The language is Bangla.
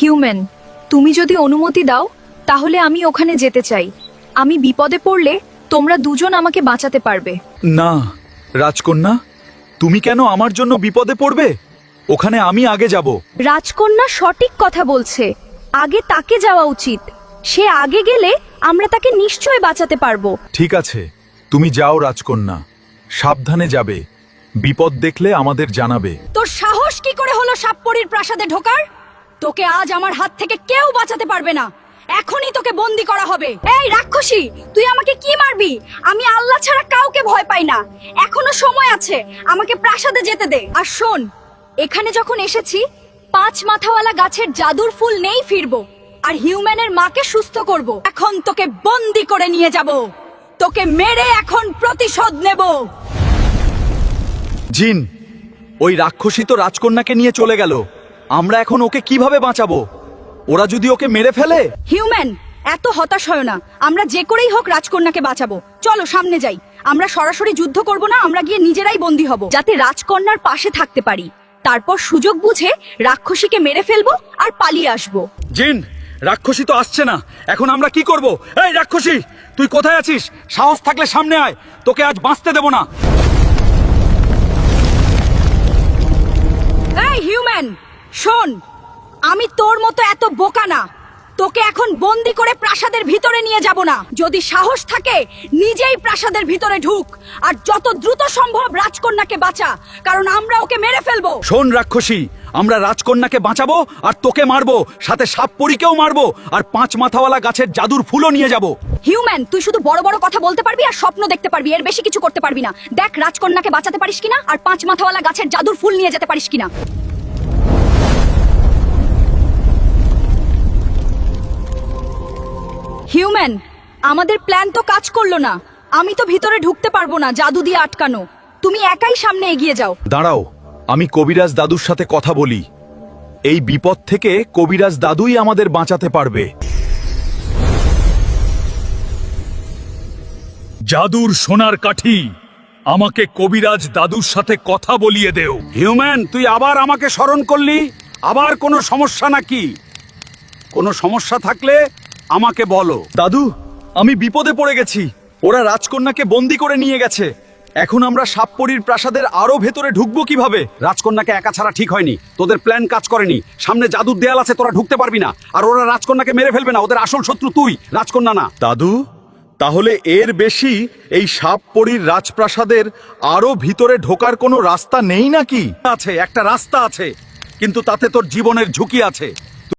হিউম্যান, তুমি যদি অনুমতি দাও তাহলে আমি ওখানে যেতে চাই। আমি বিপদে পড়লে তোমরা দুজন আমাকে বাঁচাতে পারবে। না রাজকন্যা, তুমি কেন আমার জন্য বিপদে পড়বে? ওখানে আমি আগে যাব। রাজকন্যা সঠিক কথা বলছে, আগে তাকে যাওয়া উচিত। সে আগে গেলে আমরা তাকে নিশ্চয় বাঁচাতে পারবো। ঠিক আছে, তুমি যাও রাজকন্যা, সাবধানে যাবে। বিপদ দেখলে আমাদের জানাবে। তোর সাহস কি করে হলো সাপপরীর প্রাসাদে ঢোকার? তোকে আজ আমার হাত থেকে কেউ বাঁচাতে পারবে না। এখনই তোকে বন্দি করা হবে। এই রাক্ষসী, তুই আমাকে কি মারবি? আমি আল্লাহ ছাড়া কাউকে ভয় পাই না। এখনো সময় আছে, আমাকে প্রাসাদে যেতে দে। আর শোন, এখানে যখন এসেছি 5 মাথাওয়ালা গাছের জাদুর ফুল নেই ফিরবো, আর হিউম্যানের মাকে সুস্থ করব। এখন তোকে বন্দি করে নিয়ে যাব, তোকে মেরে এখন প্রতিশোধ নেব। জিন, ওই রাক্ষসী তো রাজকন্যাকে নিয়ে চলে গেল। আমরা এখন ওকে কিভাবে বাঁচাবো? ওরা যদি ওকে মেরে ফেলে? হিউম্যান, এত হতাশ হয় না। আমরা যে করেই হোক রাজকন্যাকে বাঁচাবো। চলো সামনে যাই। আমরা সরাসরি যুদ্ধ করব না, আমরা গিয়ে নিজেরাই বন্দী হব, যাতে রাজকন্যার পাশে থাকতে পারি। তারপর সুযোগ বুঝে রাক্ষসীকে মেরে ফেলবো আর পালিয়ে আসবো। জিন, রাক্ষসী তো আসছে না। এখন আমরা কি করব? এই রাক্ষসী, তুই কোথায় আছিস? সাহস থাকলে সামনে আয়, তোকে আজ বাঁচতে দেব না। এই হিউম্যান, শোন, আমি তোর মতো এত বোকা না। তোকে এখন বন্দি করে প্রাসাদের ভিতরে নিয়ে যাব না। যদি সাহস থাকে নিজেই প্রাসাদের ভিতরে ঢুক, আর যত দ্রুত সম্ভব রাজকন্যাকে বাঁচা, কারণ আমরা ওকে মেরে ফেলবো। শোন রাক্ষসী, আমরা রাজকন্যাকে বাঁচাবো আর তোকে মারবো, সাথে সাপপরীকেও মারবো, আর 5 মাথাওয়ালা গাছের জাদুর ফুলও নিয়ে যাব। হিউম্যান, তুই শুধু বড় বড় কথা বলতে পারবি আর স্বপ্ন দেখতে পারবি, এর বেশি কিছু করতে পারবি না। দেখ রাজকন্যাকে বাঁচাতে পারিস কিনা, আর 5 মাথাওয়ালা গাছের জাদুর ফুল নিয়ে যেতে পারিস কিনা। হিউম্যান, আমাদের প্ল্যান তো কাজ করলো না। আমি তো ভিতরে ঢুকতে পারবো না, জাদু দিয়ে আটকানো। তুমি একাই সামনে এগিয়ে যাও। দাঁড়াও, আমি কবিরাজ দাদুর সাথে কথা বলি। এই বিপদ থেকে কবিরাজ দাদুই আমাদের বাঁচাতে পারবে। জাদুর সোনার কাঠি, আমাকে কবিরাজ দাদুর সাথে কথা বলিয়ে দেও। হিউম্যান, তুই আবার আমাকে স্মরণ করলি? আবার কোনো সমস্যা নাকি? কোনো সমস্যা থাকলে আমাকে বলো। দাদু, আমি বিপদে পড়ে গেছি। ওরা রাজকন্যাকে বন্দি করে নিয়ে গেছে। এখন আমরা সাপপরীর প্রাসাদের আরো ভেতরে ঢুকবো কিভাবে? রাজকন্যাকে একা ছাড়া ঠিক হয়নি। তোদের প্ল্যান কাজ করেনি। সামনে জাদুর দেয়াল আছে, তোরা ঢুকতে পারবি না। আর ওরা রাজকন্যাকে মেরে ফেলবে না। ওদের আসল শত্রু তুই, রাজকন্যা না। দাদু, তাহলে এর বেশি এই সাপপরীর রাজপ্রাসাদের আরো ভিতরে ঢোকার কোনো রাস্তা নেই নাকি? আছে, একটা রাস্তা আছে, কিন্তু তাতে তোর জীবনের ঝুঁকি আছে।